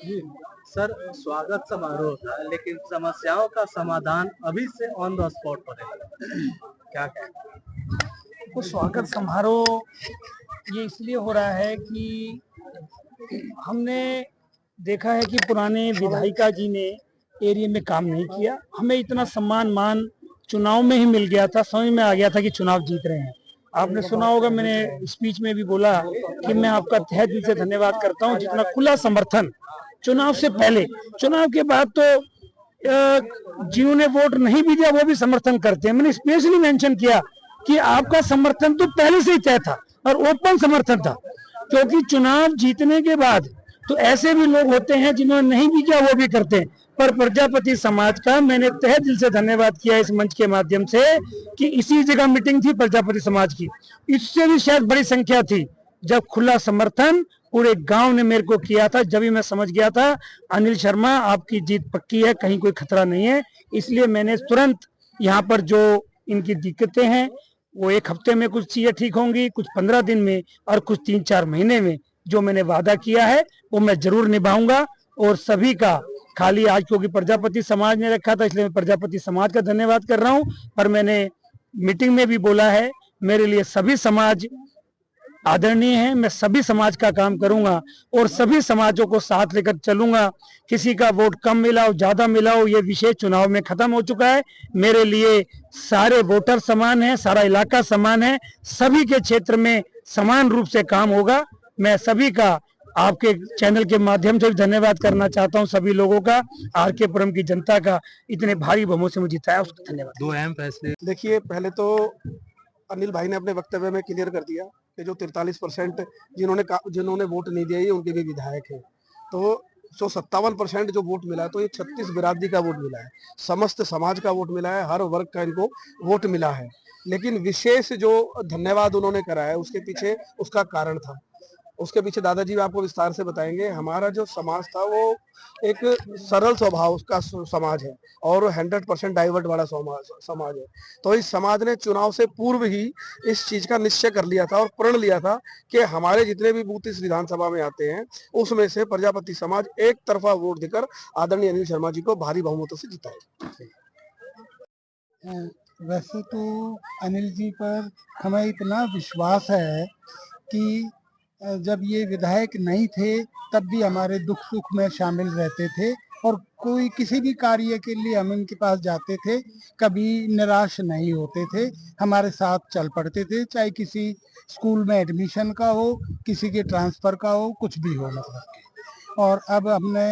जी, sir स्वागत समारोह था लेकिन समस्याओं का समाधान अभी से ऑन द स्पॉट होने लगा। क्या कहें? तो स्वागत समारोह ये इसलिए हो रहा है कि हमने देखा है कि पुराने विधायिका जी ने एरिया में काम नहीं किया। हमें इतना सम्मान मान चुनाव में ही मिल गया था, समझ में आ गया था कि चुनाव जीत रहे हैं। आपने सुना होगा, मैंने स्पीच में भी बोला कि मैं आपका तहे दिल से धन्यवाद करता हूं, जितना खुला समर्थन चुनाव से पहले, चुनाव के बाद तो जिन्होंने वोट नहीं भी दिया वो भी समर्थन करते हैं। मैंने स्पेशली मेंशन किया कि आपका समर्थन तो पहले से ही तय था और ओपन समर्थन था, क्योंकि चुनाव जीतने के बाद तो ऐसे भी लोग होते हैं जिन्होंने नहीं भी किया वो भी करते हैं। पर प्रजापति समाज का मैंने तहे दिल से धन्यवाद किया इस मंच के माध्यम से कि इसी जगह मीटिंग थी प्रजापति समाज की, इससे भी शायद बड़ी संख्या थी। जब खुला समर्थन पूरे गांव ने मेरे को किया था, जब भी मैं समझ गया था अनिल शर्मा आपकी जीत पक्की है, कहीं कोई खतरा नहीं है। इसलिए मैंने तुरंत यहाँ पर जो इनकी दिक्कतें हैं वो एक हफ्ते में कुछ चीजें ठीक होंगी, कुछ 15 दिन में और कुछ 3-4 महीने में जो मैंने वादा किया है वो मैं जरूर निभाऊंगा। और सभी का, खाली आज क्योंकि प्रजापति समाज ने रखा था इसलिए मैं प्रजापति समाज का धन्यवाद कर रहा हूं, पर मैंने मीटिंग में भी बोला है मेरे लिए सभी समाज आदरणीय है। मैं सभी समाज का काम करूंगा और सभी समाजों को साथ लेकर चलूंगा। किसी का वोट कम मिला हो ज्यादा मिला हो ये विषय चुनाव में खत्म हो चुका है। मेरे लिए सारे वोटर समान हैं, सारा इलाका समान है, सभी के क्षेत्र में समान रूप से काम होगा। मैं सभी का आपके चैनल के माध्यम से भी धन्यवाद करना चाहता हूं, सभी लोगों का, आर के पुरम की जनता का, इतने भारी बहुमत से मुझे जिताया उसका धन्यवाद। दो अहम फैसले। देखिए, पहले तो अनिल भाई ने अपने वक्तव्य में क्लियर कर दिया कि जो 43% जिन्होंने वोट नहीं दिया ये उनके भी विधायक हैं। तो जो 57% जो वोट मिला है तो ये 36 बिरादरी का वोट मिला है, समस्त समाज का वोट मिला है, हर वर्ग का इनको वोट मिला है। लेकिन विशेष जो धन्यवाद उन्होंने करा है उसके पीछे उसका कारण था, उसके पीछे दादाजी आपको विस्तार से बताएंगे। हमारा जो समाज था वो एक सरल स्वभाव का समाज है और 100% डाइवर्ट वाला समाज है। तो इस समाज ने चुनाव से पूर्व ही इस चीज का निश्चय कर लिया था और प्रण लिया था कि हमारे जितने भी बूथ इस विधानसभा में आते हैं उसमें से प्रजापति समाज एक तरफा वोट देकर आदरणीय अनिल शर्मा जी को भारी बहुमतों से जिताएगा। वैसे तो अनिल जी पर हमें इतना विश्वास है कि जब ये विधायक नहीं थे तब भी हमारे दुख सुख में शामिल रहते थे और कोई किसी भी कार्य के लिए हम इनके पास जाते थे, कभी निराश नहीं होते थे, हमारे साथ चल पड़ते थे, चाहे किसी स्कूल में एडमिशन का हो, किसी के ट्रांसफर का हो, कुछ भी हो मतलब। और अब हमने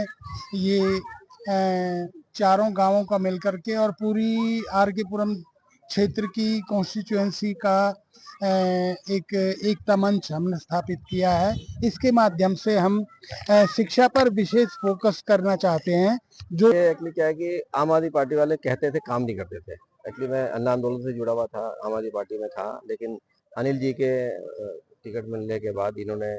ये चारों गांवों का मिलकर के और पूरी आर के पुरम क्षेत्र की कॉन्स्टिट्यूएंसी का एक एकता मंच हमने स्थापित किया है। इसके माध्यम से हम शिक्षा पर विशेष फोकस करना चाहते हैं। जो एक्चुअली क्या है कि आम आदमी पार्टी वाले कहते थे काम नहीं करते थे। एक्चुअली मैं अन्ना आंदोलन से जुड़ा हुआ था, आम आदमी पार्टी में था, लेकिन अनिल जी के टिकट मिलने के बाद इन्होंने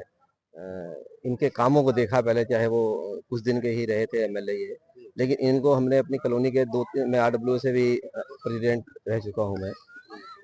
इनके कामों को देखा पहले, चाहे वो कुछ दिन के ही रहे थे एमएलए ये, लेकिन इनको हमने अपनी कॉलोनी के मैं आरडब्ल्यू से भी प्रेसिडेंट रह चुका हूँ मैं,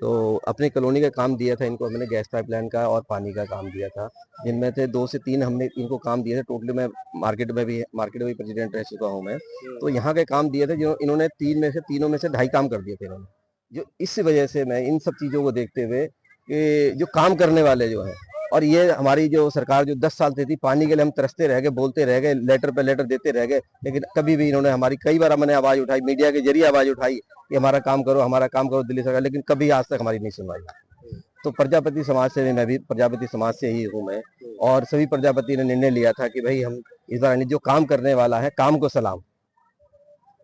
तो अपनी कॉलोनी का काम दिया था इनको हमने, गैस पाइपलाइन का और पानी का काम दिया था, जिनमें से 2 से 3 हमने इनको काम दिए थे। टोटली मैं मार्केट में भी प्रेसिडेंट रह चुका हूँ मैं, तो यहाँ के काम दिए थे जो इन्होंने तीनों में से 2.5 काम कर दिए थे इन्होंने। जो इस वजह से मैं इन सब चीज़ों को देखते हुए कि जो काम करने वाले जो है, और ये हमारी जो सरकार जो 10 साल से थी, पानी के लिए हम तरसते रह गए, बोलते रह गए, लेटर पे लेटर देते रह गए, लेकिन कभी भी इन्होंने हमारी, कई बार मैंने आवाज़ उठाई, मीडिया के जरिए आवाज़ उठाई कि हमारा काम करो दिल्ली सरकार, लेकिन कभी आज तक हमारी नहीं सुनवाई। तो प्रजापति समाज से, मैं भी प्रजापति समाज से ही हूँ मैं, और सभी प्रजापति ने निर्णय लिया था कि भाई हम इस बार जो काम करने वाला है, काम को सलाम,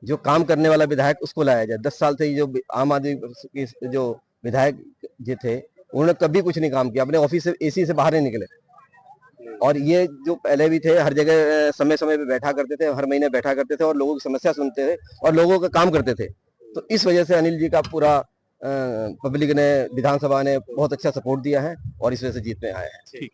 जो काम करने वाला विधायक उसको लाया जाए। 10 साल से ही जो आम आदमी के जो विधायक जो थे उन्होंने कभी कुछ नहीं काम किया, अपने ऑफिस से एसी से बाहर नहीं निकले, और ये जो पहले भी थे हर जगह समय समय पे बैठा करते थे, हर महीने बैठा करते थे और लोगों की समस्या सुनते थे और लोगों का काम करते थे। तो इस वजह से अनिल जी का पूरा पब्लिक ने, विधानसभा ने बहुत अच्छा सपोर्ट दिया है और इस वजह से जीत में आए हैं।